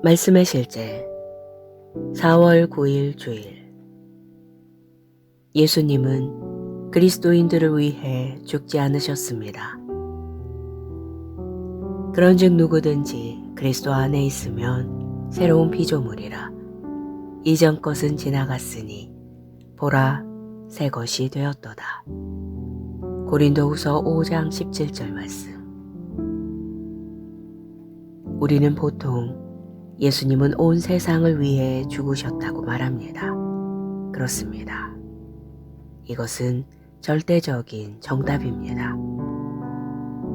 말씀의 실제 4월 9일 주일. 예수님은 그리스도인들을 위해 죽지 않으셨습니다. 그런즉 누구든지 그리스도 안에 있으면 새로운 피조물이라. 이전 것은 지나갔으니 보라 새 것이 되었도다. 고린도후서 5장 17절 말씀. 우리는 보통 예수님은 온 세상을 위해 죽으셨다고 말합니다. 그렇습니다. 이것은 절대적인 정답입니다.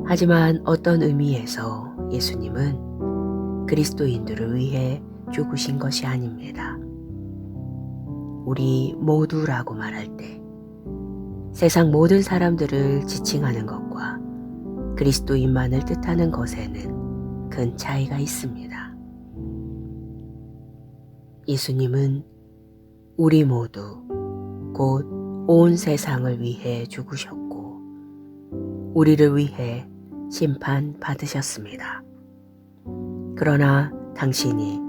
하지만 어떤 의미에서 예수님은 그리스도인들을 위해 죽으신 것이 아닙니다. 우리 모두라고 말할 때 세상 모든 사람들을 지칭하는 것과 그리스도인만을 뜻하는 것에는 큰 차이가 있습니다. 예수님은 우리 모두 곧 온 세상을 위해 죽으셨고 우리를 위해 심판받으셨습니다. 그러나 당신이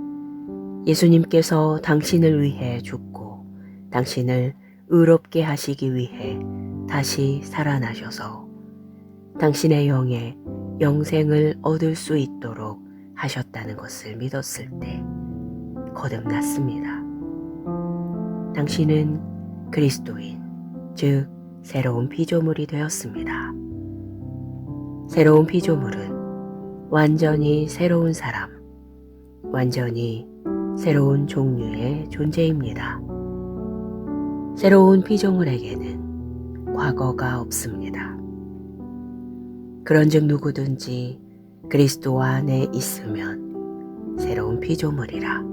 예수님께서 당신을 위해 죽고 당신을 의롭게 하시기 위해 다시 살아나셔서 당신의 영에 영생을 얻을 수 있도록 하셨다는 것을 믿었을 때 거듭났습니다. 당신은 그리스도인, 즉 새로운 피조물이 되었습니다. 새로운 피조물은 완전히 새로운 사람, 완전히 새로운 종류의 존재입니다. 새로운 피조물에게는 과거가 없습니다. 그런즉 누구든지 그리스도 안에 있으면 새로운 피조물이라.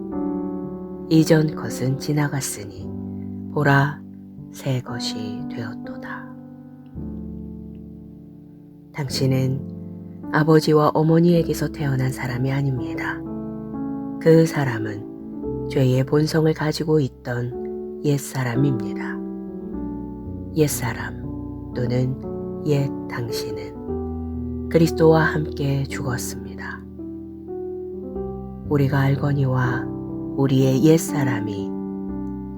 이전 것은 지나갔으니 보라 새 것이 되었도다. 당신은 아버지와 어머니에게서 태어난 사람이 아닙니다. 그 사람은 죄의 본성을 가지고 있던 옛사람입니다. 옛사람 또는 옛 당신은 그리스도와 함께 죽었습니다. 우리가 알거니와 우리의 옛사람이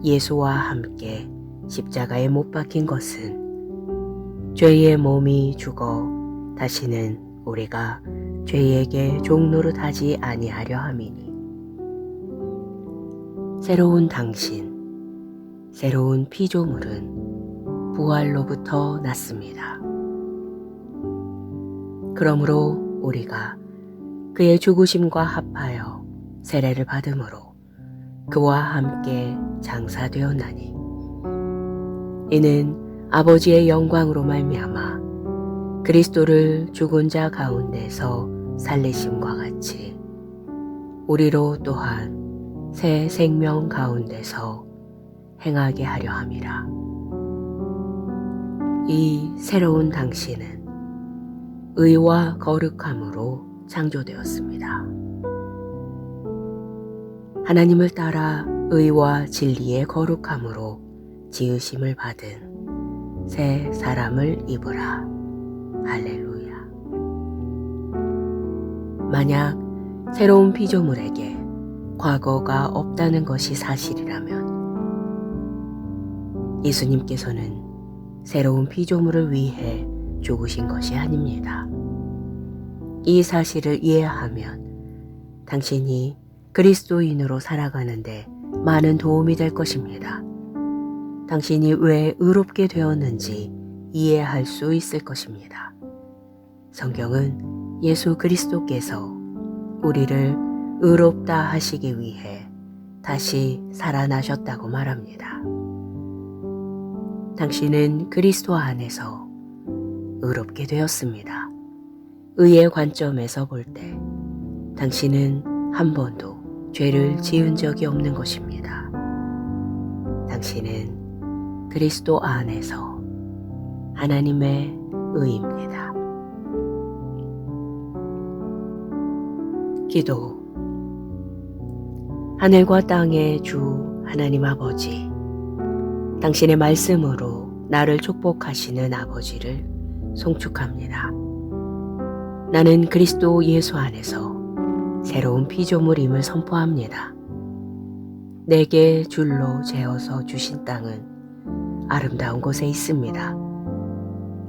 예수와 함께 십자가에 못 박힌 것은 죄의 몸이 죽어 다시는 우리가 죄에게 종노릇하지 아니하려 함이니 새로운 당신, 새로운 피조물은 부활로부터 났습니다. 그러므로 우리가 그의 죽으심과 합하여 세례를 받음으로 그와 함께 장사되었나니 이는 아버지의 영광으로 말미암아 그리스도를 죽은 자 가운데서 살리심과 같이 우리로 또한 새 생명 가운데서 행하게 하려 함이라. 이 새로운 당신은 의와 거룩함으로 창조되었습니다. 하나님을 따라 의와 진리의 거룩함으로 지으심을 받은 새 사람을 입으라. 할렐루야. 만약 새로운 피조물에게 과거가 없다는 것이 사실이라면 예수님께서는 새로운 피조물을 위해 죽으신 것이 아닙니다. 이 사실을 이해하면 당신이 그리스도인으로 살아가는데 많은 도움이 될 것입니다. 당신이 왜 의롭게 되었는지 이해할 수 있을 것입니다. 성경은 예수 그리스도께서 우리를 의롭다 하시기 위해 다시 살아나셨다고 말합니다. 당신은 그리스도 안에서 의롭게 되었습니다. 의의 관점에서 볼 때 당신은 한 번도 죄를 지은 적이 없는 것입니다. 당신은 그리스도 안에서 하나님의 의입니다. 기도. 하늘과 땅의 주 하나님 아버지, 당신의 말씀으로 나를 축복하시는 아버지를 송축합니다. 나는 그리스도 예수 안에서 새로운 피조물임을 선포합니다. 내게 줄로 재어서 주신 땅은 아름다운 곳에 있습니다.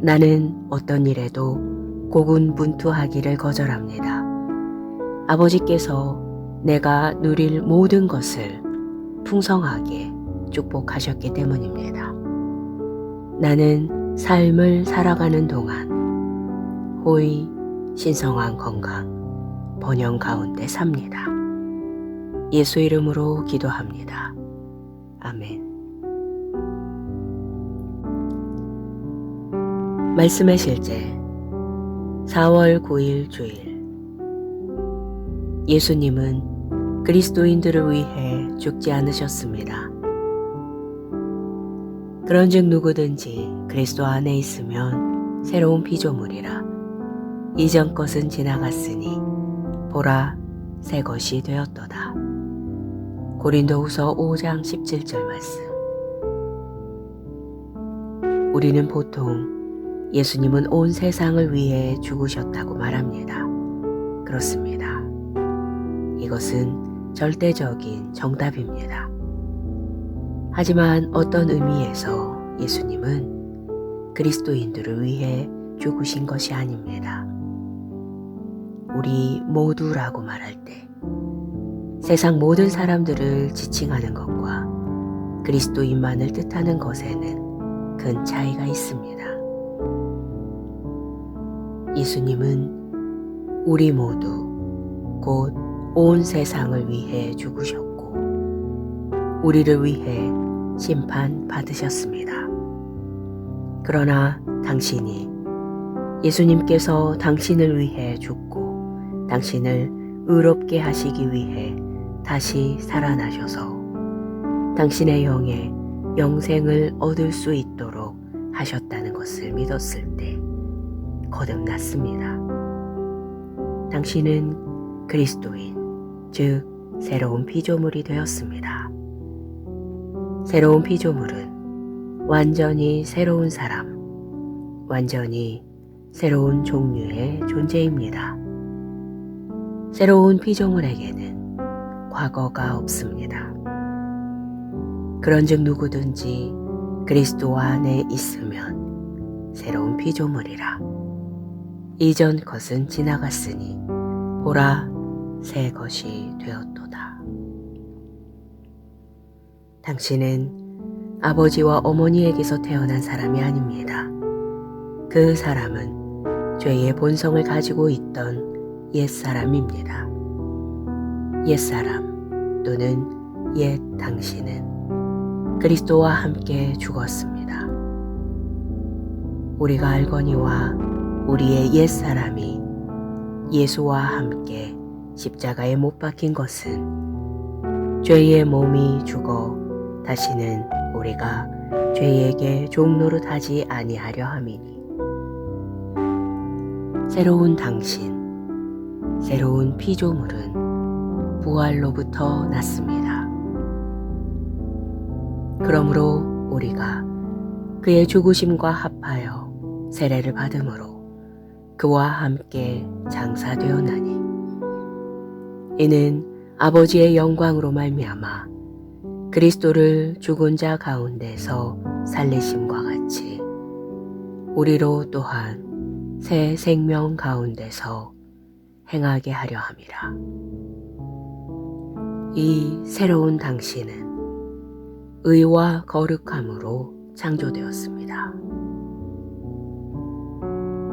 나는 어떤 일에도 고군분투하기를 거절합니다. 아버지께서 내가 누릴 모든 것을 풍성하게 축복하셨기 때문입니다. 나는 삶을 살아가는 동안 호의, 신성한 건강, 번영 가운데 삽니다. 예수 이름으로 기도합니다. 아멘. 말씀의 실제 4월 9일 주일. 예수님은 그리스도인들을 위해 죽지 않으셨습니다. 그런즉 누구든지 그리스도 안에 있으면 새로운 피조물이라. 이전 것은 지나갔으니 보라 새 것이 되었도다. 고린도후서 5장 17절 말씀. 우리는 보통 예수님은 온 세상을 위해 죽으셨다고 말합니다. 그렇습니다. 이것은 절대적인 정답입니다. 하지만 어떤 의미에서 예수님은 그리스도인들을 위해 죽으신 것이 아닙니다. 우리 모두라고 말할 때 세상 모든 사람들을 지칭하는 것과 그리스도인만을 뜻하는 것에는 큰 차이가 있습니다. 예수님은 우리 모두 곧 온 세상을 위해 죽으셨고 우리를 위해 심판받으셨습니다. 그러나 당신이 예수님께서 당신을 위해 죽고 당신을 의롭게 하시기 위해 다시 살아나셔서 당신의 영에 영생을 얻을 수 있도록 하셨다는 것을 믿었을 때 거듭났습니다. 당신은 그리스도인, 즉 새로운 피조물이 되었습니다. 새로운 피조물은 완전히 새로운 사람, 완전히 새로운 종류의 존재입니다. 새로운 피조물에게는 과거가 없습니다. 그런즉 누구든지 그리스도 안에 있으면 새로운 피조물이라. 이전 것은 지나갔으니 보라 새 것이 되었도다. 당신은 아버지와 어머니에게서 태어난 사람이 아닙니다. 그 사람은 죄의 본성을 가지고 있던 옛사람입니다. 옛사람 또는 옛 당신은 그리스도와 함께 죽었습니다. 우리가 알거니와 우리의 옛사람이 예수와 함께 십자가에 못 박힌 것은 죄의 몸이 죽어 다시는 우리가 죄에게 종노릇하지 아니하려 함이니 새로운 당신, 새로운 피조물은 부활로부터 났습니다. 그러므로 우리가 그의 죽으심과 합하여 세례를 받음으로 그와 함께 장사되었나니 이는 아버지의 영광으로 말미암아 그리스도를 죽은 자 가운데서 살리심과 같이 우리로 또한 새 생명 가운데서 행하게 하려 함이라. 이 새로운 당신은 의와 거룩함으로 창조되었습니다.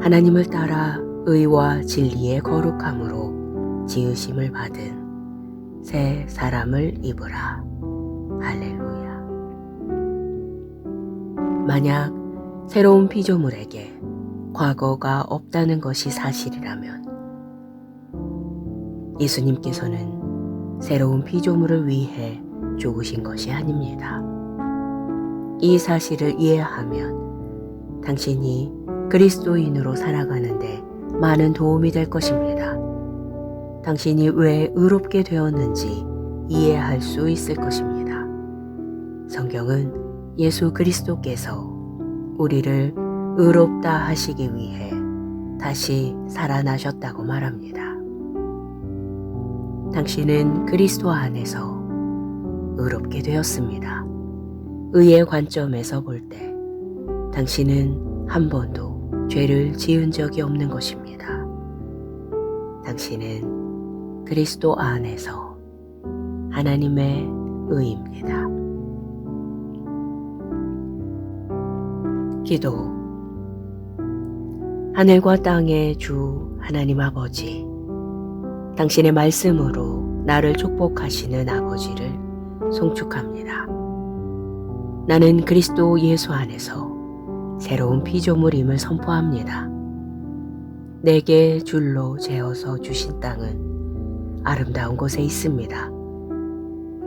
하나님을 따라 의와 진리의 거룩함으로 지으심을 받은 새 사람을 입으라. 할렐루야. 만약 새로운 피조물에게 과거가 없다는 것이 사실이라면 예수님께서는 새로운 피조물을 위해 죽으신 것이 아닙니다. 이 사실을 이해하면 당신이 그리스도인으로 살아가는데 많은 도움이 될 것입니다. 당신이 왜 의롭게 되었는지 이해할 수 있을 것입니다. 성경은 예수 그리스도께서 우리를 의롭다 하시기 위해 다시 살아나셨다고 말합니다. 당신은 그리스도 안에서 의롭게 되었습니다. 의의 관점에서 볼 때 당신은 한 번도 죄를 지은 적이 없는 것입니다. 당신은 그리스도 안에서 하나님의 의입니다. 기도. 하늘과 땅의 주 하나님 아버지, 당신의 말씀으로 나를 축복하시는 아버지를 송축합니다. 나는 그리스도 예수 안에서 새로운 피조물임을 선포합니다. 내게 줄로 재어서 주신 땅은 아름다운 곳에 있습니다.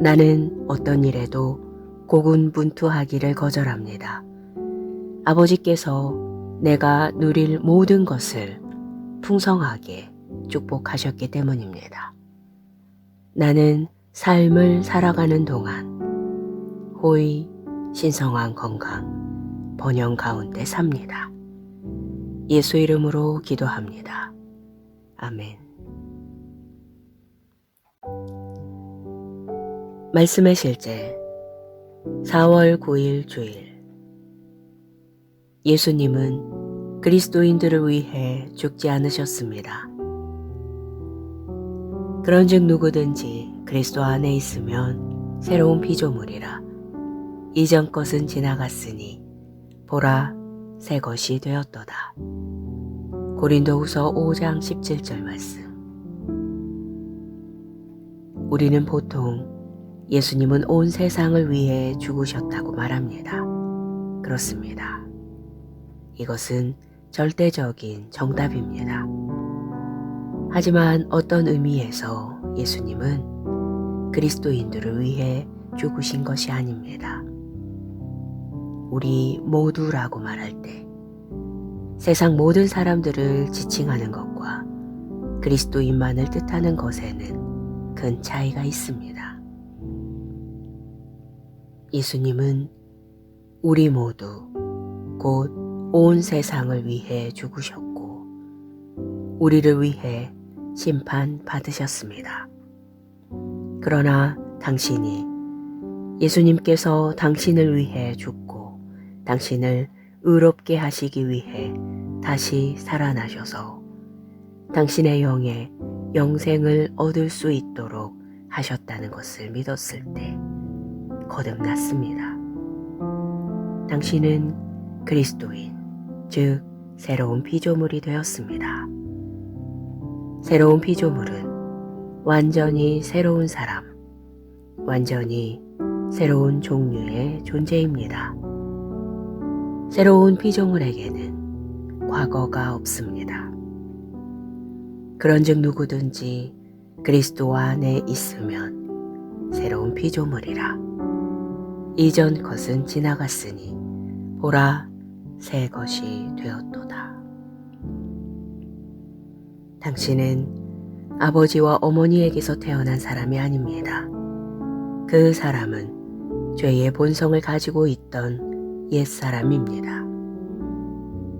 나는 어떤 일에도 고군분투하기를 거절합니다. 아버지께서 내가 누릴 모든 것을 풍성하게 축복하셨기 때문입니다. 나는 삶을 살아가는 동안 호의, 신성한 건강, 번영 가운데 삽니다. 예수 이름으로 기도합니다. 아멘. 말씀의 실제 4월 9일 주일. 예수님은 그리스도인들을 위해 죽지 않으셨습니다. 그런즉 누구든지 그리스도 안에 있으면 새로운 피조물이라. 이전 것은 지나갔으니 보라 새 것이 되었도다. 고린도후서 5장 17절 말씀. 우리는 보통 예수님은 온 세상을 위해 죽으셨다고 말합니다. 그렇습니다. 이것은 절대적인 정답입니다. 하지만 어떤 의미에서 예수님은 그리스도인들을 위해 죽으신 것이 아닙니다. 우리 모두라고 말할 때 세상 모든 사람들을 지칭하는 것과 그리스도인만을 뜻하는 것에는 큰 차이가 있습니다. 예수님은 우리 모두 곧 온 세상을 위해 죽으셨고 우리를 위해 심판받으셨습니다. 그러나 당신이 예수님께서 당신을 위해 죽고 당신을 의롭게 하시기 위해 다시 살아나셔서 당신의 영에 영생을 얻을 수 있도록 하셨다는 것을 믿었을 때 거듭났습니다. 당신은 그리스도인, 즉 새로운 피조물이 되었습니다. 새로운 피조물은 완전히 새로운 사람, 완전히 새로운 종류의 존재입니다. 새로운 피조물에게는 과거가 없습니다. 그런즉 누구든지 그리스도 안에 있으면 새로운 피조물이라. 이전 것은 지나갔으니 보라 새 것이 되었도다. 당신은 아버지와 어머니에게서 태어난 사람이 아닙니다. 그 사람은 죄의 본성을 가지고 있던 옛사람입니다.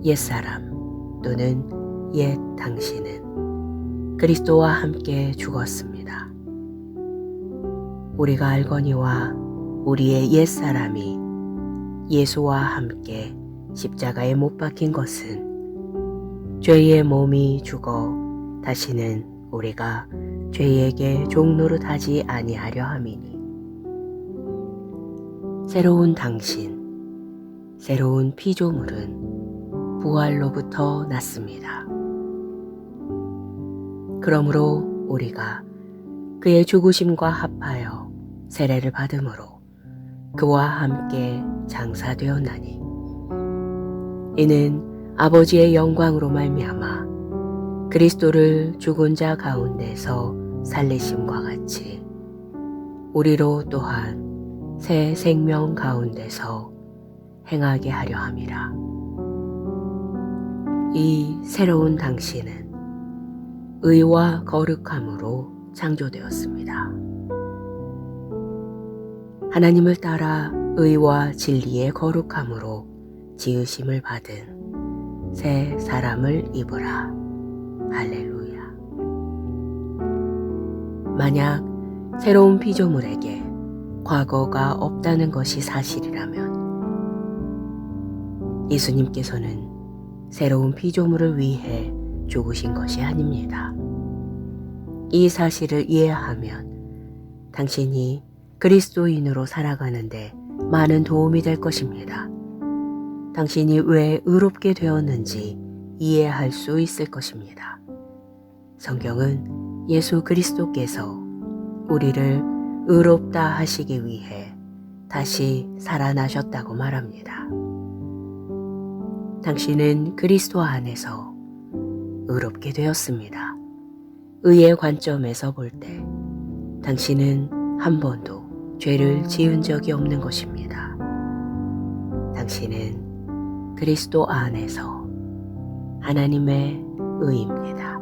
옛사람 또는 옛 당신은 그리스도와 함께 죽었습니다. 우리가 알거니와 우리의 옛사람이 예수와 함께 십자가에 못 박힌 것은 죄의 몸이 죽어 다시는 우리가 죄에게 종노릇하지 아니하려 함이니 새로운 당신, 새로운 피조물은 부활로부터 났습니다. 그러므로 우리가 그의 죽으심과 합하여 세례를 받음으로 그와 함께 장사되었나니 이는 아버지의 영광으로 말미암아 그리스도를 죽은 자 가운데서 살리심과 같이 우리로 또한 새 생명 가운데서 행하게 하려 함이라. 이 새로운 당신은 의와 거룩함으로 창조되었습니다. 하나님을 따라 의와 진리의 거룩함으로 지으심을 받은 새 사람을 입으라. 할렐루야. 만약 새로운 피조물에게 과거가 없다는 것이 사실이라면 예수님께서는 새로운 피조물을 위해 죽으신 것이 아닙니다. 이 사실을 이해하면 당신이 그리스도인으로 살아가는데 많은 도움이 될 것입니다. 당신이 왜 의롭게 되었는지 이해할 수 있을 것입니다. 성경은 예수 그리스도께서 우리를 의롭다 하시기 위해 다시 살아나셨다고 말합니다. 당신은 그리스도 안에서 의롭게 되었습니다. 의의 관점에서 볼 때 당신은 한 번도 죄를 지은 적이 없는 것입니다. 당신은 그리스도 안에서 하나님의 의입니다.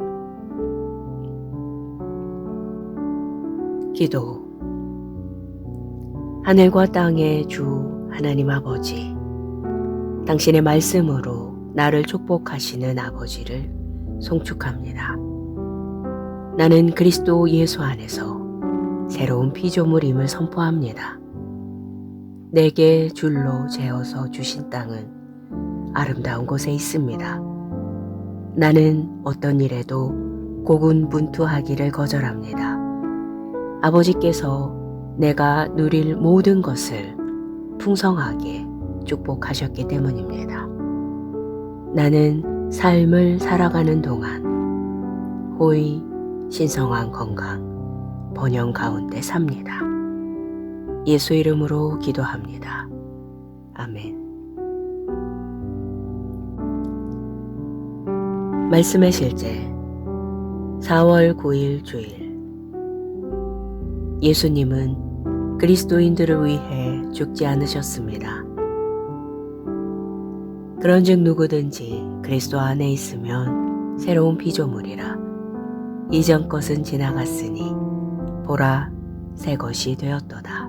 기도. 하늘과 땅의 주 하나님 아버지, 당신의 말씀으로 나를 축복하시는 아버지를 송축합니다. 나는 그리스도 예수 안에서 새로운 피조물임을 선포합니다. 내게 줄로 재어서 주신 땅은 아름다운 곳에 있습니다. 나는 어떤 일에도 고군분투하기를 거절합니다. 아버지께서 내가 누릴 모든 것을 풍성하게 축복하셨기 때문입니다. 나는 삶을 살아가는 동안 호의, 신성한 건강, 번영 가운데 삽니다. 예수 이름으로 기도합니다. 아멘. 말씀의 실제 4월 9일 주일. 예수님은 그리스도인들을 위해 죽지 않으셨습니다. 그런즉 누구든지 그리스도 안에 있으면 새로운 피조물이라. 이전 것은 지나갔으니 보라 새 것이 되었도다.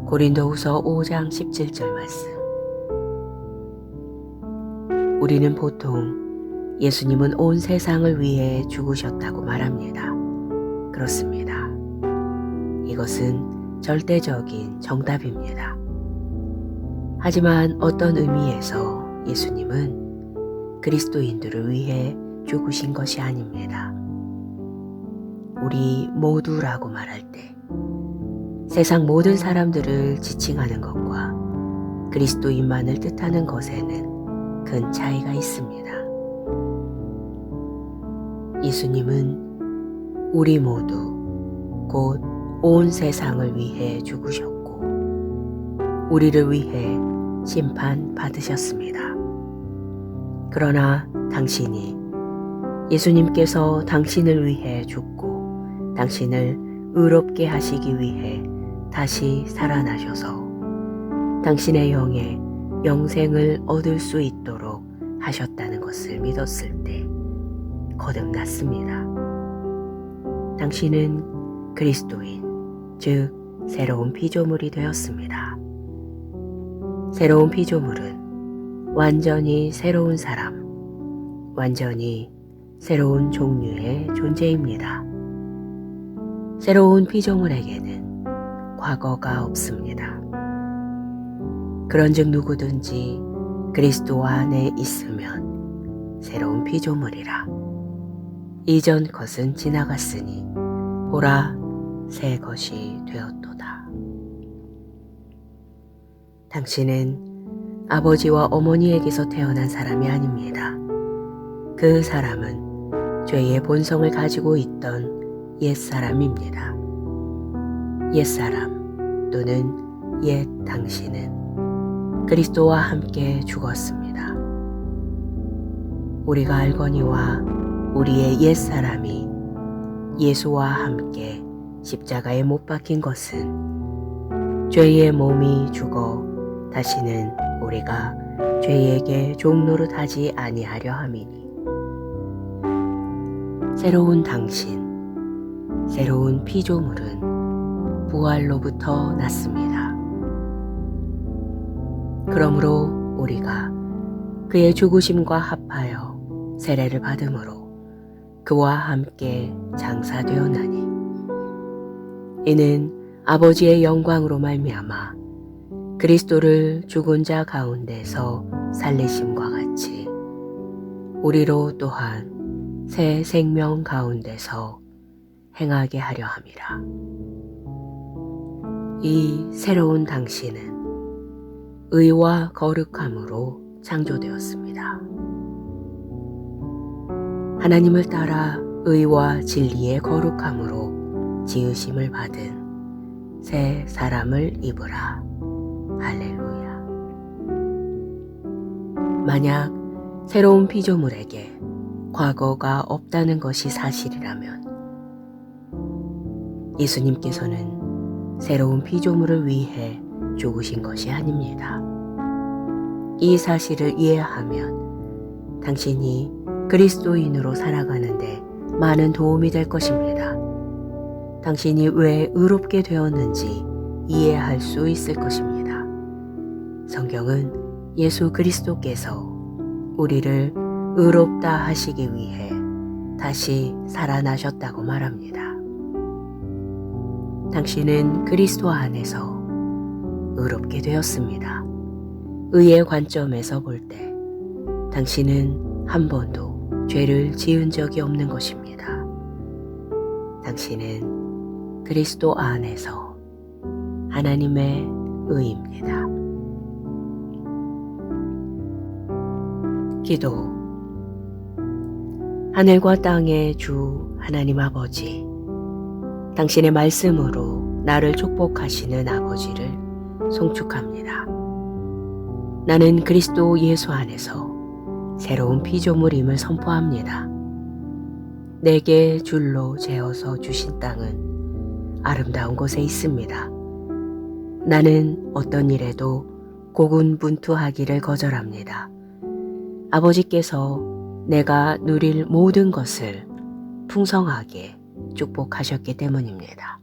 고린도후서 5장 17절 말씀. 우리는 보통 예수님은 온 세상을 위해 죽으셨다고 말합니다. 그렇습니다. 이것은 절대적인 정답입니다. 하지만 어떤 의미에서 예수님은 그리스도인들을 위해 죽으신 것이 아닙니다. 우리 모두라고 말할 때 세상 모든 사람들을 지칭하는 것과 그리스도인만을 뜻하는 것에는 큰 차이가 있습니다. 예수님은 우리 모두 곧 온 세상을 위해 죽으셨고 우리를 위해 심판받으셨습니다. 그러나 당신이 예수님께서 당신을 위해 죽고 당신을 의롭게 하시기 위해 다시 살아나셔서 당신의 영에 영생을 얻을 수 있도록 하셨다는 것을 믿었을 때 거듭났습니다. 당신은 그리스도인, 즉 새로운 피조물이 되었습니다. 새로운 피조물은 완전히 새로운 사람, 완전히 새로운 종류의 존재입니다. 새로운 피조물에게는 과거가 없습니다. 그런즉 누구든지 그리스도 안에 있으면 새로운 피조물이라. 이전 것은 지나갔으니 보라 새 것이 되었도다. 당신은 아버지와 어머니에게서 태어난 사람이 아닙니다. 그 사람은 죄의 본성을 가지고 있던 옛사람입니다. 옛사람 또는 옛 당신은 그리스도와 함께 죽었습니다. 우리가 알거니와 우리의 옛사람이 예수와 함께 십자가에 못 박힌 것은 죄의 몸이 죽어 다시는 우리가 죄에게 종노릇하지 아니하려 함이니 새로운 당신, 새로운 피조물은 부활로부터 났습니다. 그러므로 우리가 그의 죽으심과 합하여 세례를 받음으로 그와 함께 장사되었나니 이는 아버지의 영광으로 말미암아 그리스도를 죽은 자 가운데서 살리심과 같이 우리로 또한 새 생명 가운데서 행하게 하려 함이라. 이 새로운 당신은 의와 거룩함으로 창조되었습니다. 하나님을 따라 의와 진리의 거룩함으로 지으심을 받은 새 사람을 입으라. 할렐루야. 만약 새로운 피조물에게 과거가 없다는 것이 사실이라면 예수님께서는 새로운 피조물을 위해 죽으신 것이 아닙니다. 이 사실을 이해하면 당신이 그리스도인으로 살아가는데 많은 도움이 될 것입니다. 당신이 왜 의롭게 되었는지 이해할 수 있을 것입니다. 성경은 예수 그리스도께서 우리를 의롭다 하시기 위해 다시 살아나셨다고 말합니다. 당신은 그리스도 안에서 의롭게 되었습니다. 의의 관점에서 볼 때 당신은 한 번도 죄를 지은 적이 없는 것입니다. 당신은 그리스도 안에서 하나님의 의입니다. 기도. 하늘과 땅의 주 하나님 아버지, 당신의 말씀으로 나를 축복하시는 아버지를 송축합니다. 나는 그리스도 예수 안에서 새로운 피조물임을 선포합니다. 내게 줄로 재어서 주신 땅은 아름다운 곳에 있습니다. 나는 어떤 일에도 고군분투하기를 거절합니다. 아버지께서 내가 누릴 모든 것을 풍성하게 축복하셨기 때문입니다.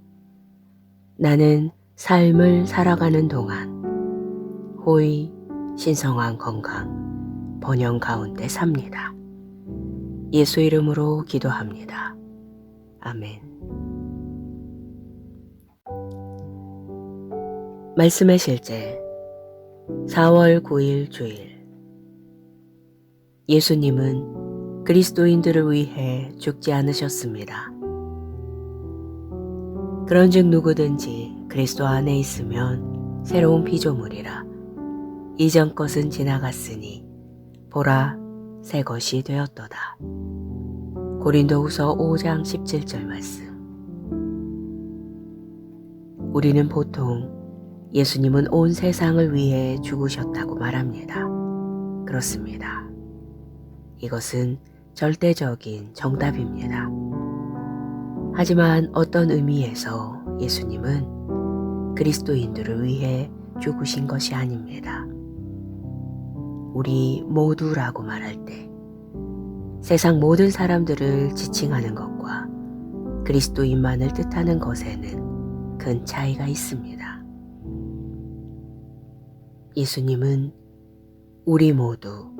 나는 삶을 살아가는 동안 호의, 신성한 건강, 번영 가운데 삽니다. 예수 이름으로 기도합니다. 아멘. 말씀의 실제 4월 9일 주일. 예수님은 그리스도인들을 위해 죽지 않으셨습니다. 그런즉 누구든지 그리스도 안에 있으면 새로운 피조물이라. 이전 것은 지나갔으니 보라 새 것이 되었도다. 고린도후서 5장 17절 말씀. 우리는 보통 예수님은 온 세상을 위해 죽으셨다고 말합니다. 그렇습니다. 이것은 절대적인 정답입니다. 하지만 어떤 의미에서 예수님은 그리스도인들을 위해 죽으신 것이 아닙니다. 우리 모두라고 말할 때 세상 모든 사람들을 지칭하는 것과 그리스도인만을 뜻하는 것에는 큰 차이가 있습니다. 예수님은 우리 모두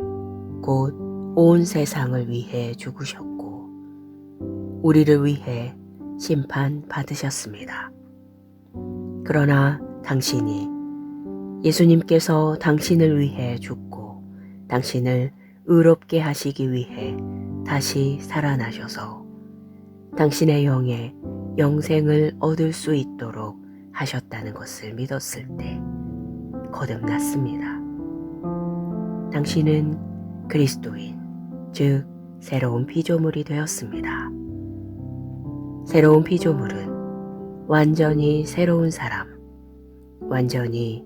곧 온 세상을 위해 죽으셨고 우리를 위해 심판받으셨습니다. 그러나 당신이 예수님께서 당신을 위해 죽고 당신을 의롭게 하시기 위해 다시 살아나셔서 당신의 영에 영생을 얻을 수 있도록 하셨다는 것을 믿었을 때 거듭났습니다. 당신은 그리스도인, 즉 새로운 피조물이 되었습니다. 새로운 피조물은 완전히 새로운 사람, 완전히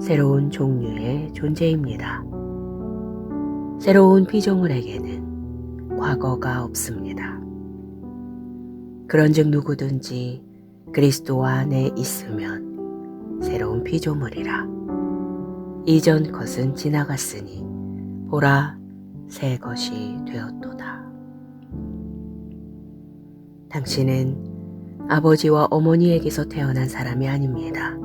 새로운 종류의 존재입니다. 새로운 피조물에게는 과거가 없습니다. 그런즉 누구든지 그리스도 안에 있으면 새로운 피조물이라. 이전 것은 지나갔으니 보라 새 것이 되었도다. 당신은 아버지와 어머니에게서 태어난 사람이 아닙니다.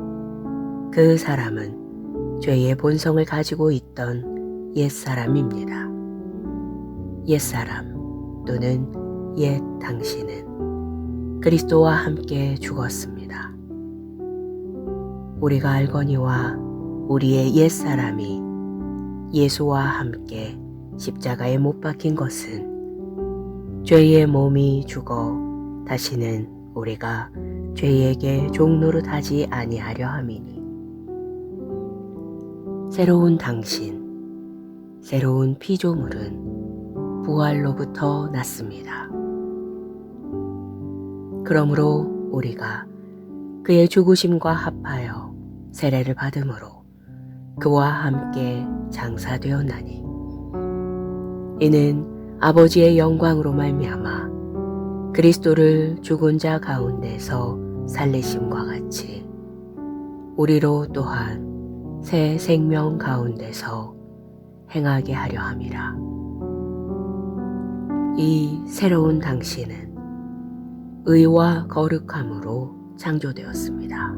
그 사람은 죄의 본성을 가지고 있던 옛사람입니다. 옛사람 또는 옛 당신은 그리스도와 함께 죽었습니다. 우리가 알거니와 우리의 옛사람이 예수와 함께 십자가에 못 박힌 것은 죄의 몸이 죽어 다시는 우리가 죄에게 종노릇하지 아니하려 함이니 새로운 당신, 새로운 피조물은 부활로부터 났습니다. 그러므로 우리가 그의 죽으심과 합하여 세례를 받음으로 그와 함께 장사되었나니 이는 아버지의 영광으로 말미암아 그리스도를 죽은 자 가운데서 살리심과 같이 우리로 또한 새 생명 가운데서 행하게 하려 함이라. 이 새로운 당신은 의와 거룩함으로 창조되었습니다.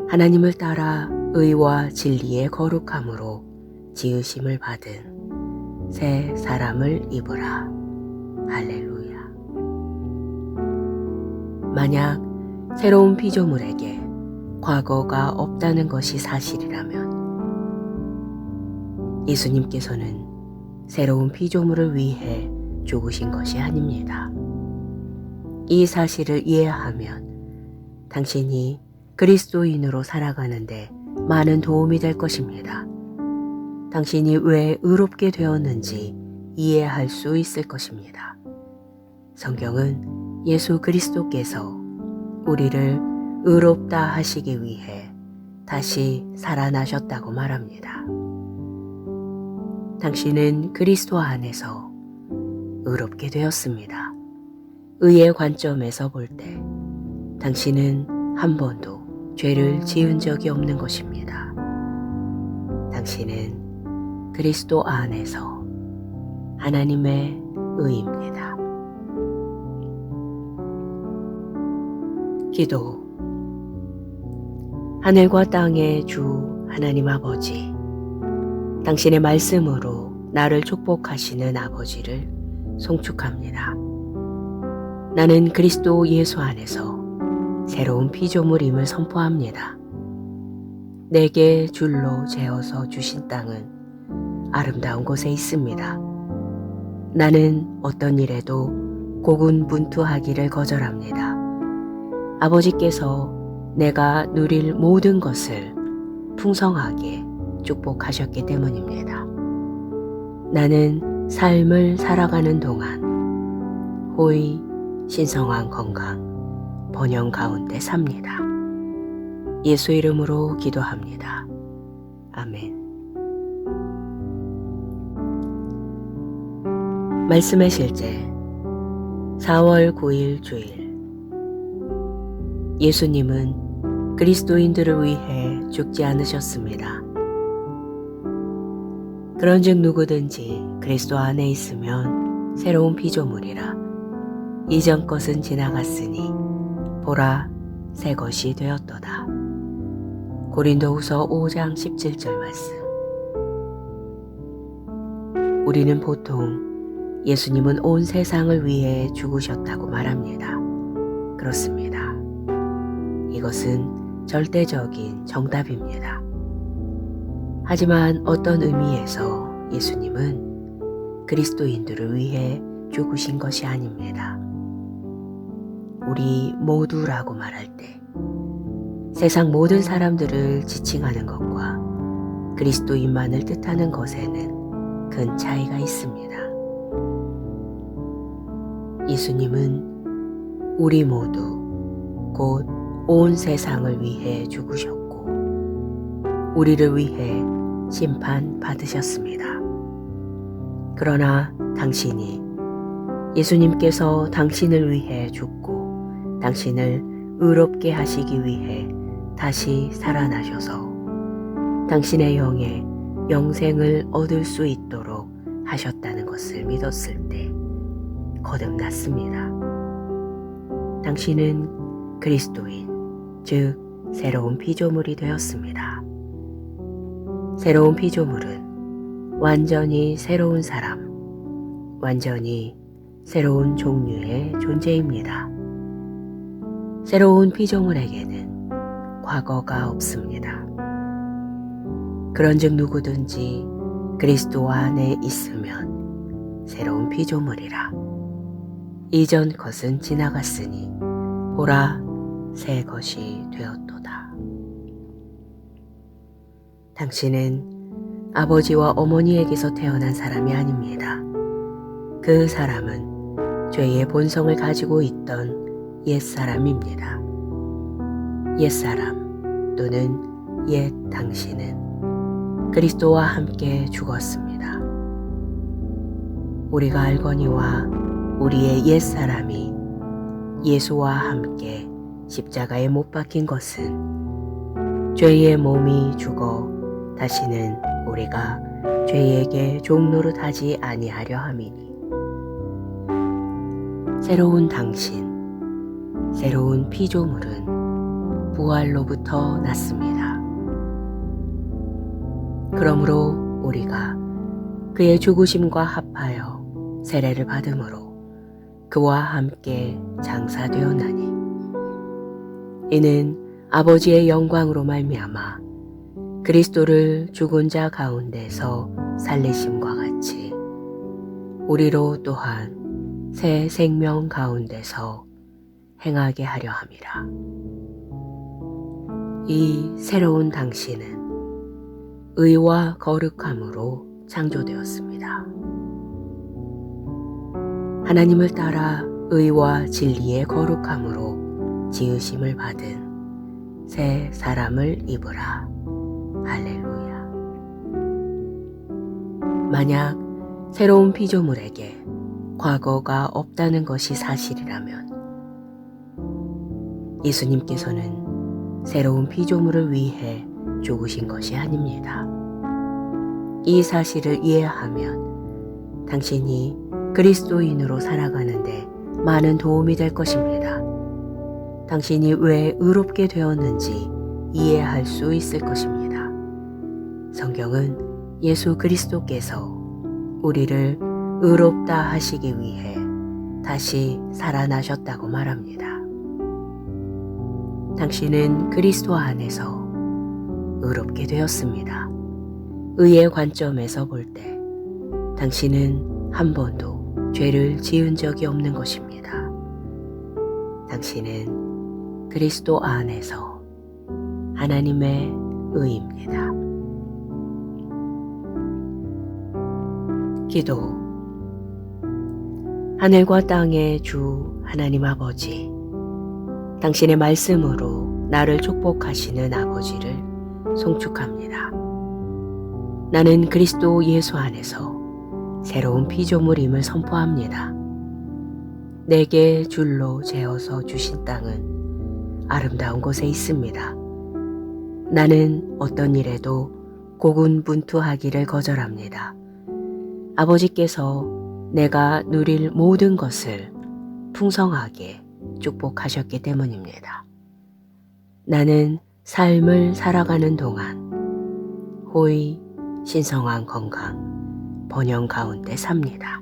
하나님을 따라 의와 진리의 거룩함으로 지으심을 받은 새 사람을 입으라. 할렐루야. 만약 새로운 피조물에게 과거가 없다는 것이 사실이라면 예수님께서는 새로운 피조물을 위해 죽으신 것이 아닙니다. 이 사실을 이해하면 당신이 그리스도인으로 살아가는데 많은 도움이 될 것입니다. 당신이 왜 의롭게 되었는지 이해할 수 있을 것입니다. 성경은 예수 그리스도께서 우리를 의롭다 하시기 위해 다시 살아나셨다고 말합니다. 당신은 그리스도 안에서 의롭게 되었습니다. 의의 관점에서 볼 때 당신은 한 번도 죄를 지은 적이 없는 것입니다. 당신은 그리스도 안에서 하나님의 의입니다. 기도. 하늘과 땅의 주 하나님 아버지, 당신의 말씀으로 나를 축복하시는 아버지를 송축합니다. 나는 그리스도 예수 안에서 새로운 피조물임을 선포합니다. 내게 줄로 재어서 주신 땅은 아름다운 곳에 있습니다. 나는 어떤 일에도 고군분투하기를 거절합니다. 아버지께서 내가 누릴 모든 것을 풍성하게 축복하셨기 때문입니다. 나는 삶을 살아가는 동안 호의, 신성한 건강, 번영 가운데 삽니다. 예수 이름으로 기도합니다. 아멘. 말씀의 실제 4월 9일 주일. 예수님은 그리스도인들을 위해 죽지 않으셨습니다. 그런즉 누구든지 그리스도 안에 있으면 새로운 피조물이라. 이전 것은 지나갔으니 보라 새 것이 되었도다. 고린도후서 5장 17절 말씀. 우리는 보통 예수님은 온 세상을 위해 죽으셨다고 말합니다. 그렇습니다. 이것은 절대적인 정답입니다. 하지만 어떤 의미에서 예수님은 그리스도인들을 위해 죽으신 것이 아닙니다. 우리 모두라고 말할 때 세상 모든 사람들을 지칭하는 것과 그리스도인만을 뜻하는 것에는 큰 차이가 있습니다. 예수님은 우리 모두 곧 온 세상을 위해 죽으셨고 우리를 위해 심판받으셨습니다. 그러나 당신이 예수님께서 당신을 위해 죽고 당신을 의롭게 하시기 위해 다시 살아나셔서 당신의 영에 영생을 얻을 수 있도록 하셨다는 것을 믿었을 때 거듭났습니다. 당신은 그리스도인, 즉 새로운 피조물이 되었습니다. 새로운 피조물은 완전히 새로운 사람, 완전히 새로운 종류의 존재입니다. 새로운 피조물에게는 과거가 없습니다. 그런즉 누구든지 그리스도 안에 있으면 새로운 피조물이라. 이전 것은 지나갔으니 보라 새 것이 되었도다. 당신은 아버지와 어머니에게서 태어난 사람이 아닙니다. 그 사람은 죄의 본성을 가지고 있던 옛사람입니다. 옛사람 또는 옛 당신은 그리스도와 함께 죽었습니다. 우리가 알거니와 우리의 옛사람이 예수와 함께 십자가에 못 박힌 것은 죄의 몸이 죽어 다시는 우리가 죄에게 종노릇하지 아니하려 함이니 새로운 당신, 새로운 피조물은 부활로부터 났습니다. 그러므로 우리가 그의 죽으심과 합하여 세례를 받음으로 그와 함께 장사되었나니 이는 아버지의 영광으로 말미암아 그리스도를 죽은 자 가운데서 살리심과 같이 우리로 또한 새 생명 가운데서 행하게 하려 함이라. 이 새로운 당신은 의와 거룩함으로 창조되었습니다. 하나님을 따라 의와 진리의 거룩함으로 지으심을 받은 새 사람을 입으라. 할렐루야. 만약 새로운 피조물에게 과거가 없다는 것이 사실이라면 예수님께서는 새로운 피조물을 위해 죽으신 것이 아닙니다. 이 사실을 이해하면 당신이 그리스도인으로 살아가는데 많은 도움이 될 것입니다. 당신이 왜 의롭게 되었는지 이해할 수 있을 것입니다. 성경은 예수 그리스도께서 우리를 의롭다 하시기 위해 다시 살아나셨다고 말합니다. 당신은 그리스도 안에서 의롭게 되었습니다. 의의 관점에서 볼 때 당신은 한 번도 죄를 지은 적이 없는 것입니다. 당신은 그리스도 안에서 하나님의 의입니다. 기도. 하늘과 땅의 주 하나님 아버지, 당신의 말씀으로 나를 축복하시는 아버지를 송축합니다. 나는 그리스도 예수 안에서 새로운 피조물임을 선포합니다. 내게 줄로 재어서 주신 땅은 아름다운 곳에 있습니다. 나는 어떤 일에도 고군분투하기를 거절합니다. 아버지께서 내가 누릴 모든 것을 풍성하게 축복하셨기 때문입니다. 나는 삶을 살아가는 동안 호의, 신성한 건강, 번영 가운데 삽니다.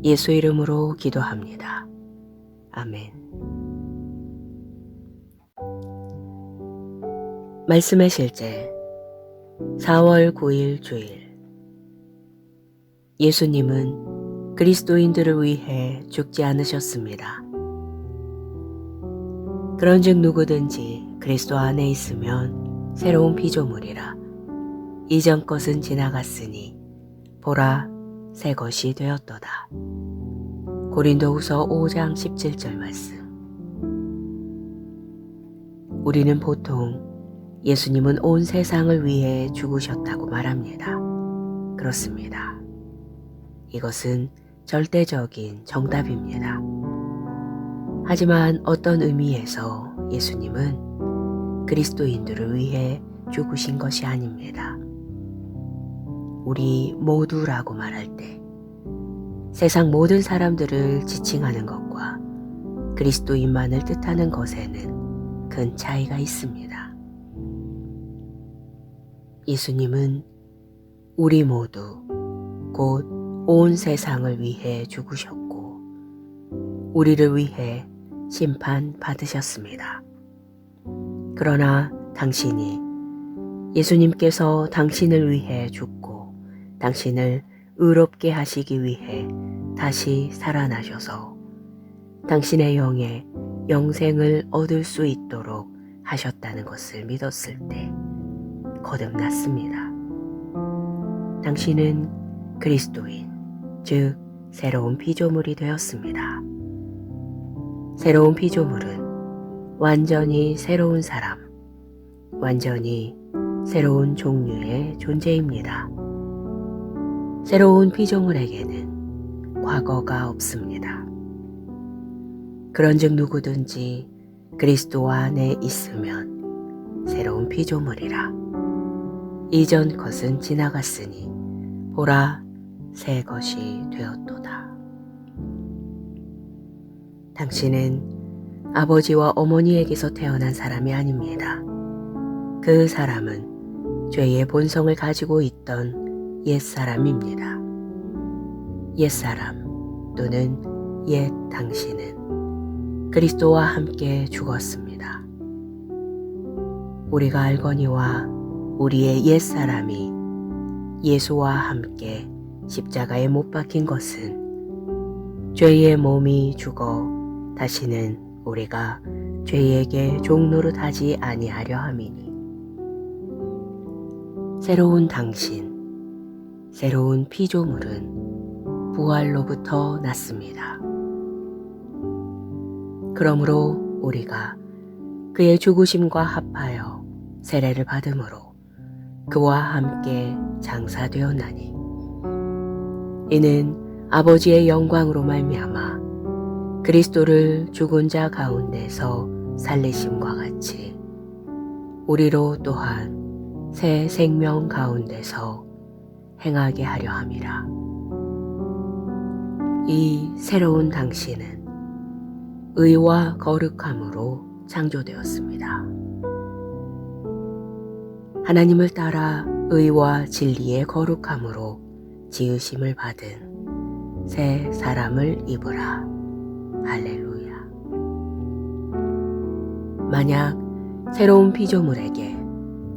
예수 이름으로 기도합니다. 아멘. 말씀의 실제 4월 9일 주일. 예수님은 그리스도인들을 위해 죽지 않으셨습니다. 그런즉 누구든지 그리스도 안에 있으면 새로운 피조물이라. 이전 것은 지나갔으니 보라 새 것이 되었도다. 고린도후서 5장 17절 말씀. 우리는 보통 예수님은 온 세상을 위해 죽으셨다고 말합니다. 그렇습니다. 이것은 절대적인 정답입니다. 하지만 어떤 의미에서 예수님은 그리스도인들을 위해 죽으신 것이 아닙니다. 우리 모두라고 말할 때 세상 모든 사람들을 지칭하는 것과 그리스도인만을 뜻하는 것에는 큰 차이가 있습니다. 예수님은 우리 모두 곧 온 세상을 위해 죽으셨고 우리를 위해 심판받으셨습니다. 그러나 당신이 예수님께서 당신을 위해 죽고 당신을 의롭게 하시기 위해 다시 살아나셔서 당신의 영에 영생을 얻을 수 있도록 하셨다는 것을 믿었을 때 거듭났습니다. 당신은 그리스도인, 즉 새로운 피조물이 되었습니다. 새로운 피조물은 완전히 새로운 사람, 완전히 새로운 종류의 존재입니다. 새로운 피조물에게는 과거가 없습니다. 그런즉 누구든지 그리스도 안에 있으면 새로운 피조물이라. 이전 것은 지나갔으니 보라 새 것이 되었도다. 당신은 아버지와 어머니에게서 태어난 사람이 아닙니다. 그 사람은 죄의 본성을 가지고 있던 옛사람입니다. 옛사람 또는 옛 당신은 그리스도와 함께 죽었습니다. 우리가 알거니와 우리의 옛사람이 예수와 함께 십자가에 못 박힌 것은 죄의 몸이 죽어 다시는 우리가 죄에게 종노릇하지 아니하려 함이니 새로운 당신, 새로운 피조물은 부활로부터 났습니다. 그러므로 우리가 그의 죽으심과 합하여 세례를 받음으로 그와 함께 장사되었나니 이는 아버지의 영광으로 말미암아 그리스도를 죽은 자 가운데서 살리심과 같이 우리로 또한 새 생명 가운데서 행하게 하려 함이라. 이 새로운 당신은 의와 거룩함으로 창조되었습니다. 하나님을 따라 의와 진리의 거룩함으로 지으심을 받은 새 사람을 입으라. 할렐루야. 만약 새로운 피조물에게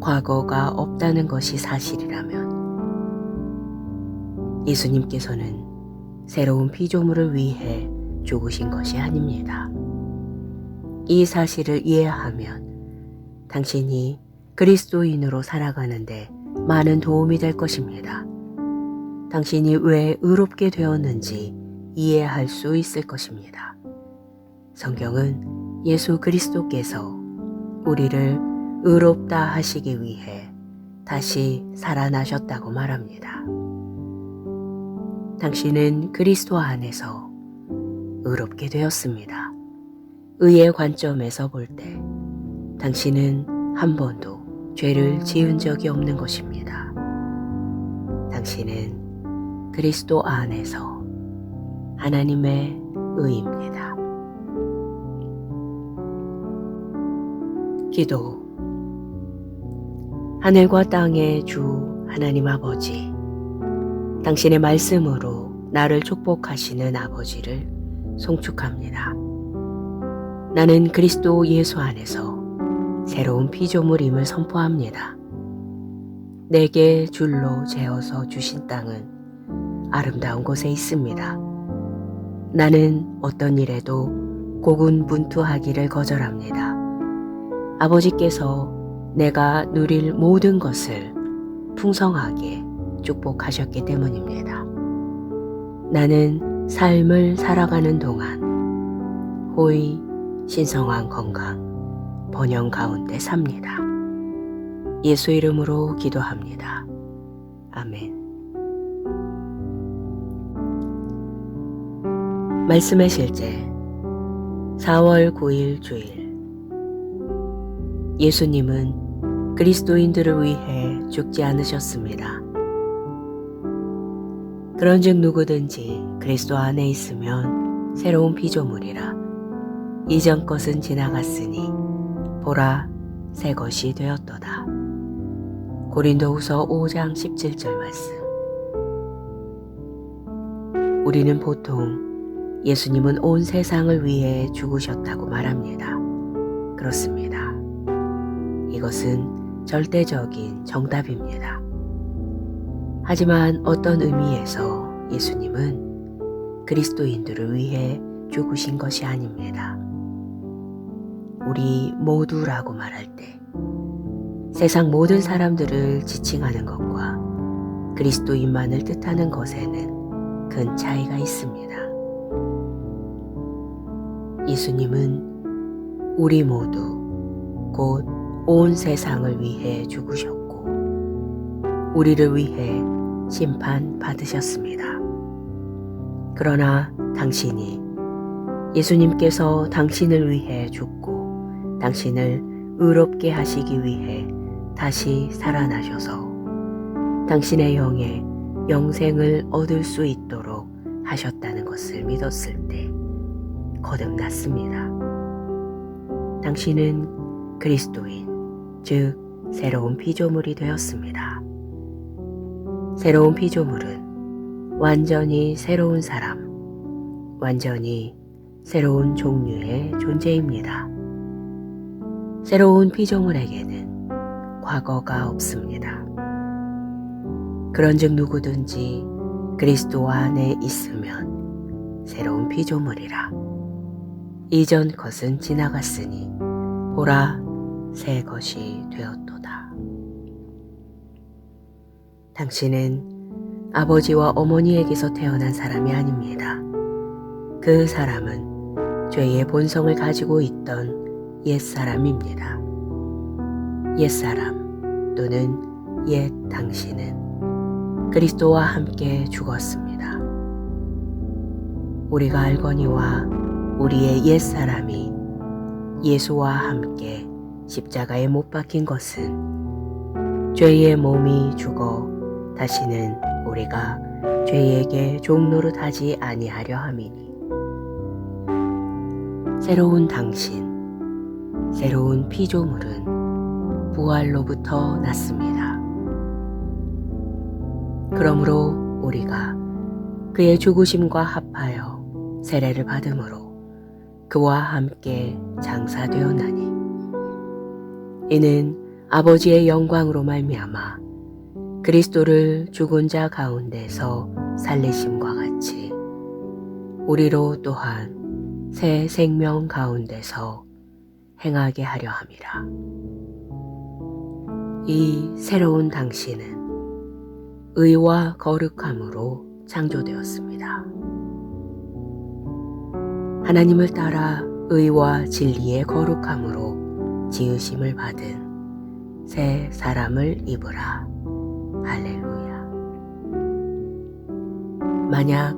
과거가 없다는 것이 사실이라면 예수님께서는 새로운 피조물을 위해 죽으신 것이 아닙니다. 이 사실을 이해하면 당신이 그리스도인으로 살아가는데 많은 도움이 될 것입니다. 당신이 왜 의롭게 되었는지 이해할 수 있을 것입니다. 성경은 예수 그리스도께서 우리를 의롭다 하시기 위해 다시 살아나셨다고 말합니다. 당신은 그리스도 안에서 의롭게 되었습니다. 의의 관점에서 볼 때 당신은 한 번도 죄를 지은 적이 없는 것입니다. 당신은 그리스도 안에서 하나님의 의입니다. 기도. 하늘과 땅의 주 하나님 아버지, 당신의 말씀으로 나를 축복하시는 아버지를 송축합니다. 나는 그리스도 예수 안에서 새로운 피조물임을 선포합니다. 내게 줄로 재어서 주신 땅은 아름다운 곳에 있습니다. 나는 어떤 일에도 고군분투하기를 거절합니다. 아버지께서 내가 누릴 모든 것을 풍성하게 축복하셨기 때문입니다. 나는 삶을 살아가는 동안 호의, 신성한 건강, 번영 가운데 삽니다. 예수 이름으로 기도합니다. 아멘. 말씀의 실제 4월 9일 주일. 예수님은 그리스도인들을 위해 죽지 않으셨습니다. 그런즉 누구든지 그리스도 안에 있으면 새로운 피조물이라. 이전 것은 지나갔으니 보라 새 것이 되었도다. 고린도후서 5장 17절 말씀. 우리는 보통 예수님은 온 세상을 위해 죽으셨다고 말합니다. 그렇습니다. 이것은 절대적인 정답입니다. 하지만 어떤 의미에서 예수님은 그리스도인들을 위해 죽으신 것이 아닙니다. 우리 모두라고 말할 때 세상 모든 사람들을 지칭하는 것과 그리스도인만을 뜻하는 것에는 큰 차이가 있습니다. 예수님은 우리 모두 곧 온 세상을 위해 죽으셨고 우리를 위해 심판받으셨습니다. 그러나 당신이 예수님께서 당신을 위해 죽고 당신을 의롭게 하시기 위해 다시 살아나셔서 당신의 영에 영생을 얻을 수 있도록 하셨다는 것을 믿었을 때 거듭났습니다. 당신은 그리스도인, 즉 새로운 피조물이 되었습니다. 새로운 피조물은 완전히 새로운 사람, 완전히 새로운 종류의 존재입니다. 새로운 피조물에게는 과거가 없습니다. 그런즉 누구든지 그리스도 안에 있으면 새로운 피조물이라. 이전 것은 지나갔으니 보라 새 것이 되었도다. 당신은 아버지와 어머니에게서 태어난 사람이 아닙니다. 그 사람은 죄의 본성을 가지고 있던 옛사람입니다. 옛사람 또는 옛 당신은 그리스도와 함께 죽었습니다. 우리가 알거니와 우리의 옛사람이 예수와 함께 십자가에 못 박힌 것은 죄의 몸이 죽어 다시는 우리가 죄에게 종노릇하지 아니하려 함이니 새로운 당신, 새로운 피조물은 부활로부터 났습니다. 그러므로 우리가 그의 죽으심과 합하여 세례를 받음으로 그와 함께 장사되었나니 이는 아버지의 영광으로 말미암아 그리스도를 죽은 자 가운데서 살리심과 같이 우리로 또한 새 생명 가운데서 행하게 하려 함이라. 이 새로운 당신은 의와 거룩함으로 창조되었습니다. 하나님을 따라 의와 진리의 거룩함으로 지으심을 받은 새 사람을 입으라. 할렐루야. 만약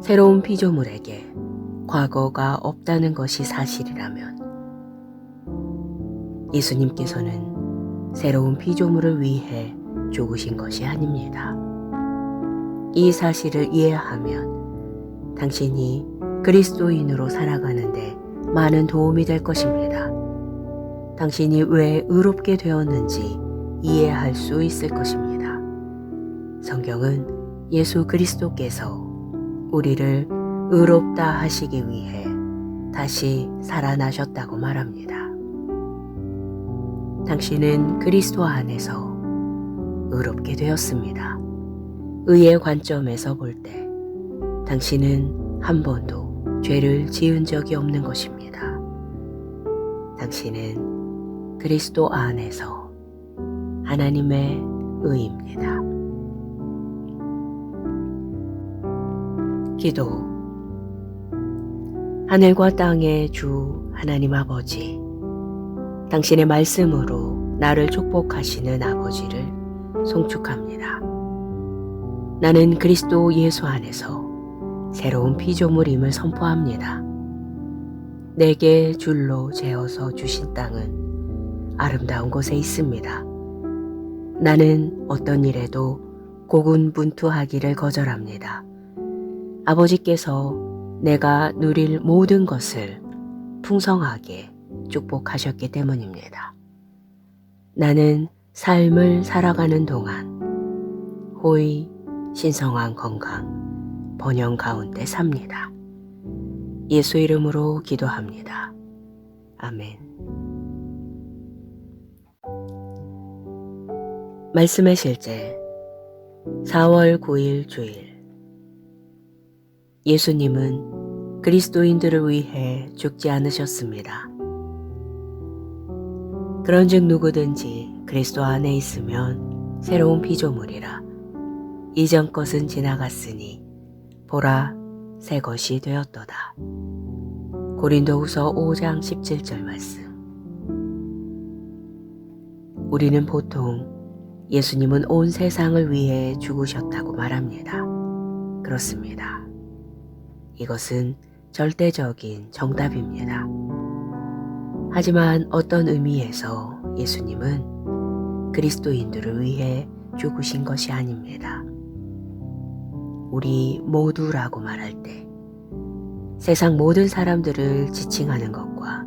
새로운 피조물에게 과거가 없다는 것이 사실이라면 예수님께서는 새로운 피조물을 위해 죽으신 것이 아닙니다. 이 사실을 이해하면 당신이 그리스도인으로 살아가는데 많은 도움이 될 것입니다. 당신이 왜 의롭게 되었는지 이해할 수 있을 것입니다. 성경은 예수 그리스도께서 우리를 의롭다 하시기 위해 다시 살아나셨다고 말합니다. 당신은 그리스도 안에서 의롭게 되었습니다. 의의 관점에서 볼 때 당신은 한 번도 죄를 지은 적이 없는 것입니다. 당신은 그리스도 안에서 하나님의 의입니다. 기도. 하늘과 땅의 주 하나님 아버지, 당신의 말씀으로 나를 축복하시는 아버지를 송축합니다. 나는 그리스도 예수 안에서 새로운 피조물임을 선포합니다. 내게 줄로 재어서 주신 땅은 아름다운 곳에 있습니다. 나는 어떤 일에도 고군분투하기를 거절합니다. 아버지께서 내가 누릴 모든 것을 풍성하게 축복하셨기 때문입니다. 나는 삶을 살아가는 동안 호의, 신성한 건강, 번영 가운데 삽니다. 예수 이름으로 기도합니다. 아멘. 말씀의 실제 4월 9일 주일. 예수님은 그리스도인들을 위해 죽지 않으셨습니다. 그런즉 누구든지 그리스도 안에 있으면 새로운 피조물이라. 이전 것은 지나갔으니 보라 새 것이 되었도다. 고린도후서 5장 17절 말씀. 우리는 보통 예수님은 온 세상을 위해 죽으셨다고 말합니다. 그렇습니다. 이것은 절대적인 정답입니다. 하지만 어떤 의미에서 예수님은 그리스도인들을 위해 죽으신 것이 아닙니다. 우리 모두라고 말할 때 세상 모든 사람들을 지칭하는 것과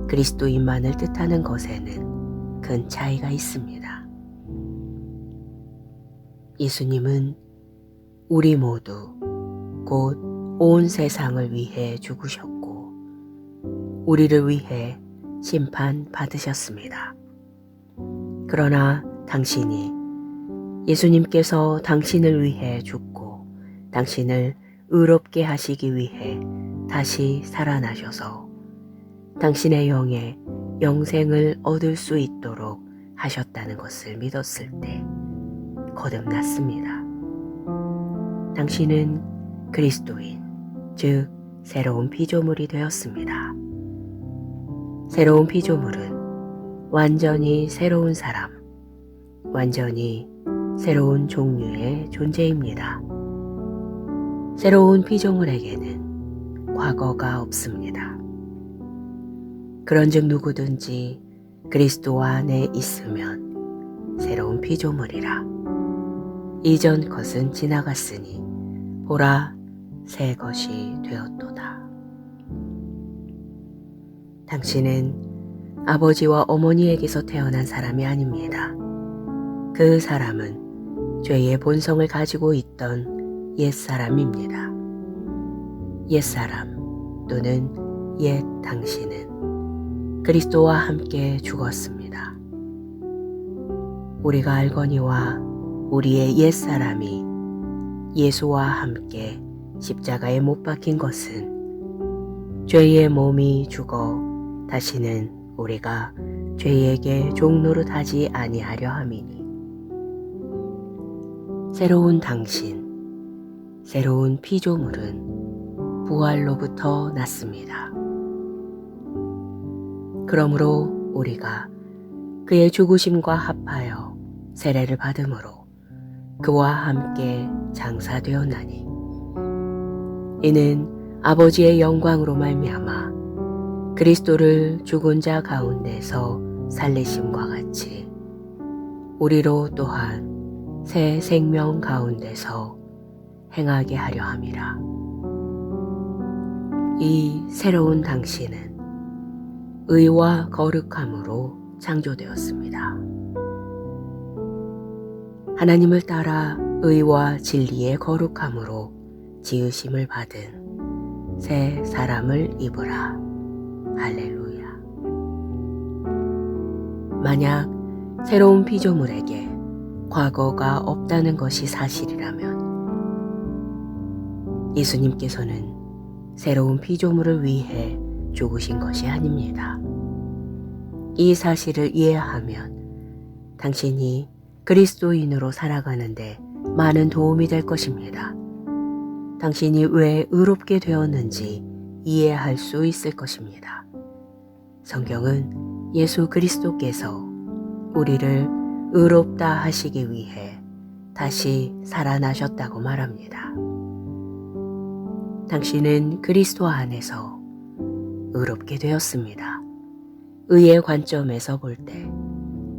그리스도인만을 뜻하는 것에는 큰 차이가 있습니다. 예수님은 우리 모두 곧 온 세상을 위해 죽으셨고 우리를 위해 심판받으셨습니다. 그러나 당신이 예수님께서 당신을 위해 죽고 당신을 의롭게 하시기 위해 다시 살아나셔서 당신의 영에 영생을 얻을 수 있도록 하셨다는 것을 믿었을 때 거듭났습니다. 당신은 그리스도인, 즉 새로운 피조물이 되었습니다. 새로운 피조물은 완전히 새로운 사람, 완전히 새로운 종류의 존재입니다. 새로운 피조물에게는 과거가 없습니다. 그런즉 누구든지 그리스도 안에 있으면 새로운 피조물이라. 이전 것은 지나갔으니 보라 새 것이 되었도다. 당신은 아버지와 어머니에게서 태어난 사람이 아닙니다. 그 사람은 죄의 본성을 가지고 있던 옛사람입니다. 옛사람 또는 옛 당신은 그리스도와 함께 죽었습니다. 우리가 알거니와 우리의 옛사람이 예수와 함께 십자가에 못 박힌 것은 죄의 몸이 죽어 다시는 우리가 죄에게 종노릇하지 아니하려 함이니 새로운 당신, 새로운 피조물은 부활로부터 났습니다. 그러므로 우리가 그의 죽으심과 합하여 세례를 받음으로 그와 함께 장사되었나니 이는 아버지의 영광으로 말미암아 그리스도를 죽은 자 가운데서 살리심과 같이 우리로 또한 새 생명 가운데서 행하게 하려 함이라. 이 새로운 당신은 의와 거룩함으로 창조되었습니다. 하나님을 따라 의와 진리의 거룩함으로 지으심을 받은 새 사람을 입으라. 할렐루야. 만약 새로운 피조물에게 과거가 없다는 것이 사실이라면 예수님께서는 새로운 피조물을 위해 죽으신 것이 아닙니다. 이 사실을 이해하면 당신이 그리스도인으로 살아가는데 많은 도움이 될 것입니다. 당신이 왜 의롭게 되었는지 이해할 수 있을 것입니다. 성경은 예수 그리스도께서 우리를 의롭다 하시기 위해 다시 살아나셨다고 말합니다. 당신은 그리스도 안에서 의롭게 되었습니다. 의의 관점에서 볼 때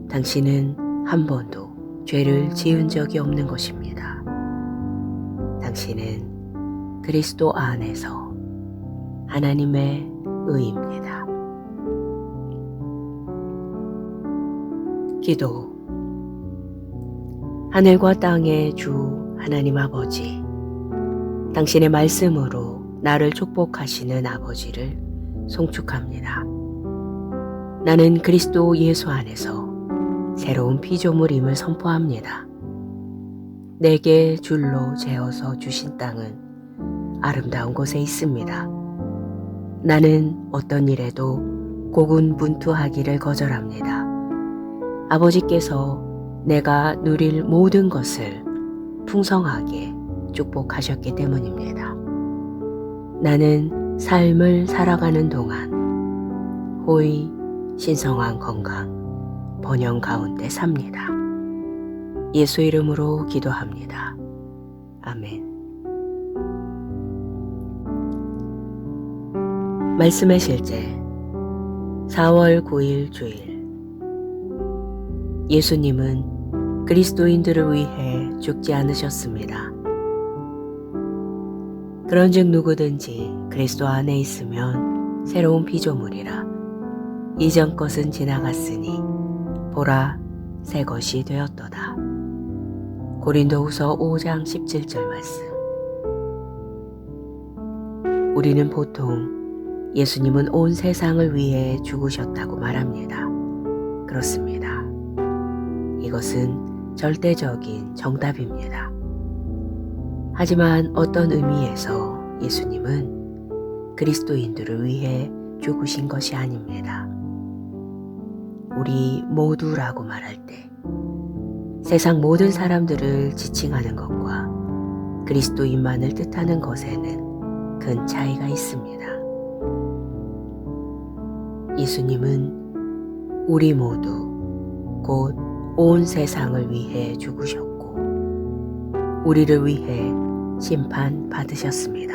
당신은 한 번도 죄를 지은 적이 없는 것입니다. 당신은 그리스도 안에서 하나님의 의입니다. 기도. 하늘과 땅의 주 하나님 아버지, 당신의 말씀으로 나를 축복하시는 아버지를 송축합니다. 나는 그리스도 예수 안에서 새로운 피조물임을 선포합니다. 내게 줄로 재어서 주신 땅은 아름다운 곳에 있습니다. 나는 어떤 일에도 고군분투하기를 거절합니다. 아버지께서 내가 누릴 모든 것을 풍성하게 축복하셨기 때문입니다. 나는 삶을 살아가는 동안 호의, 신성한 건강, 번영 가운데 삽니다. 예수 이름으로 기도합니다. 아멘. 말씀의 실제 4월 9일 주일. 예수님은 그리스도인들을 위해 죽지 않으셨습니다. 그런즉 누구든지 그리스도 안에 있으면 새로운 피조물이라. 이전 것은 지나갔으니 보라 새 것이 되었도다. 고린도후서 5장 17절 말씀. 우리는 보통 예수님은 온 세상을 위해 죽으셨다고 말합니다. 그렇습니다. 이것은 절대적인 정답입니다. 하지만 어떤 의미에서 예수님은 그리스도인들을 위해 죽으신 것이 아닙니다. 우리 모두라고 말할 때 세상 모든 사람들을 지칭하는 것과 그리스도인만을 뜻하는 것에는 큰 차이가 있습니다. 예수님은 우리 모두 곧 온 세상을 위해 죽으셨고 우리를 위해 심판받으셨습니다.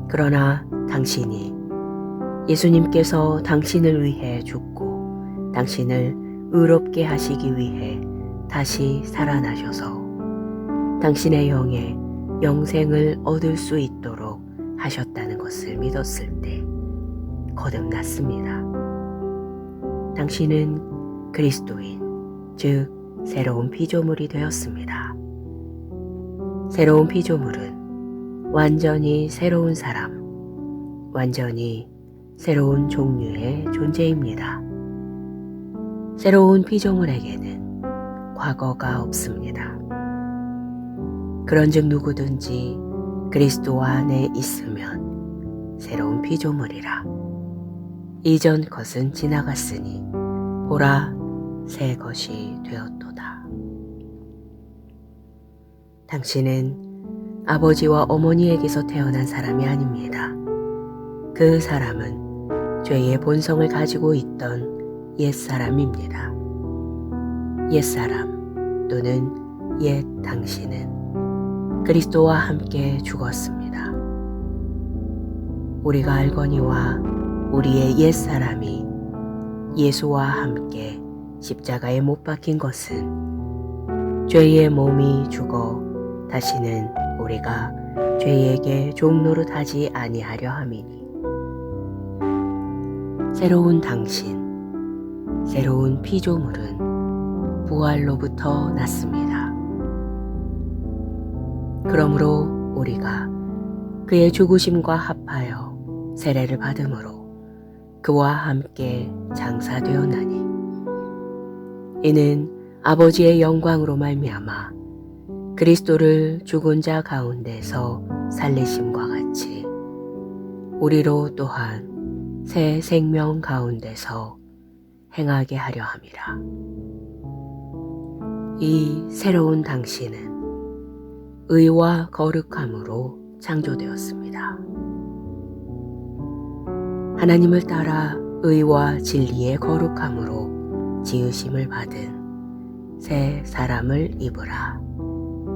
그러나 당신이 예수님께서 당신을 위해 죽고 당신을 의롭게 하시기 위해 다시 살아나셔서 당신의 영에 영생을 얻을 수 있도록 하셨다는 것을 믿었을 때 거듭났습니다. 당신은 그리스도인, 즉 새로운 피조물이 되었습니다. 새로운 피조물은 완전히 새로운 사람, 완전히 새로운 종류의 존재입니다. 새로운 피조물에게는 과거가 없습니다. 그런즉 누구든지 그리스도 안에 있으면 새로운 피조물이라. 이전 것은 지나갔으니 보라 새 것이 되었도다. 당신은 아버지와 어머니에게서 태어난 사람이 아닙니다. 그 사람은 죄의 본성을 가지고 있던 옛사람입니다. 옛사람 또는 옛 당신은 그리스도와 함께 죽었습니다. 우리가 알거니와 우리의 옛사람이 예수와 함께 십자가에 못 박힌 것은 죄의 몸이 죽어 다시는 우리가 죄에게 종노릇하지 아니하려 함이니 새로운 당신, 새로운 피조물은 부활로부터 났습니다. 그러므로 우리가 그의 죽으심과 합하여 세례를 받음으로 그와 함께 장사되었나니 이는 아버지의 영광으로 말미암아 그리스도를 죽은 자 가운데서 살리심과 같이 우리로 또한 새 생명 가운데서 행하게 하려 함이라. 이 새로운 당신은 의와 거룩함으로 창조되었습니다. 하나님을 따라 의와 진리의 거룩함으로 지으심을 받은 새 사람을 입으라.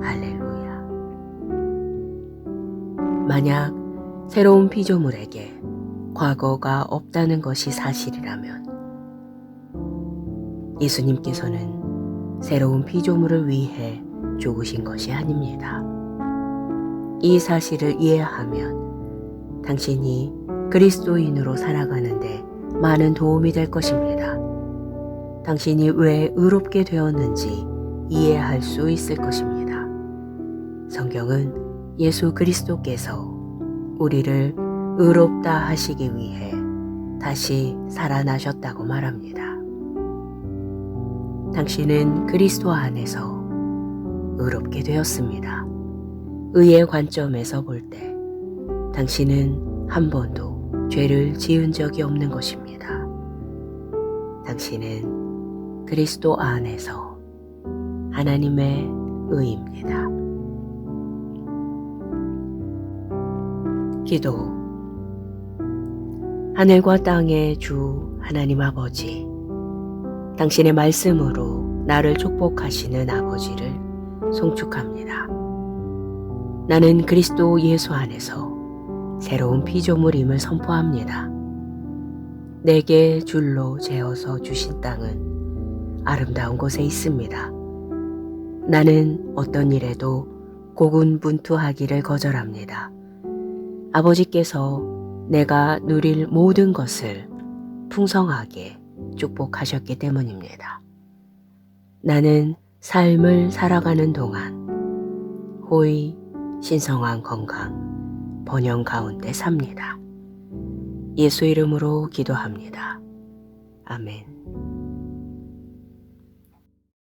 할렐루야. 만약 새로운 피조물에게 과거가 없다는 것이 사실이라면 예수님께서는 새로운 피조물을 위해 죽으신 것이 아닙니다. 이 사실을 이해하면 당신이 그리스도인으로 살아가는데 많은 도움이 될 것입니다. 당신이 왜 의롭게 되었는지 이해할 수 있을 것입니다. 성경은 예수 그리스도께서 우리를 의롭다 하시기 위해 다시 살아나셨다고 말합니다. 당신은 그리스도 안에서 의롭게 되었습니다. 의의 관점에서 볼 때 당신은 한 번도 죄를 지은 적이 없는 것입니다. 당신은 그리스도 안에서 하나님의 의입니다. 기도. 하늘과 땅의 주 하나님 아버지, 당신의 말씀으로 나를 축복하시는 아버지를 송축합니다. 나는 그리스도 예수 안에서 새로운 피조물임을 선포합니다. 내게 줄로 재어서 주신 땅은 아름다운 곳에 있습니다. 나는 어떤 일에도 고군분투하기를 거절합니다. 아버지께서 내가 누릴 모든 것을 풍성하게 축복하셨기 때문입니다. 나는 삶을 살아가는 동안 호의, 신성한 건강, 번영 가운데 삽니다. 예수 이름으로 기도합니다. 아멘.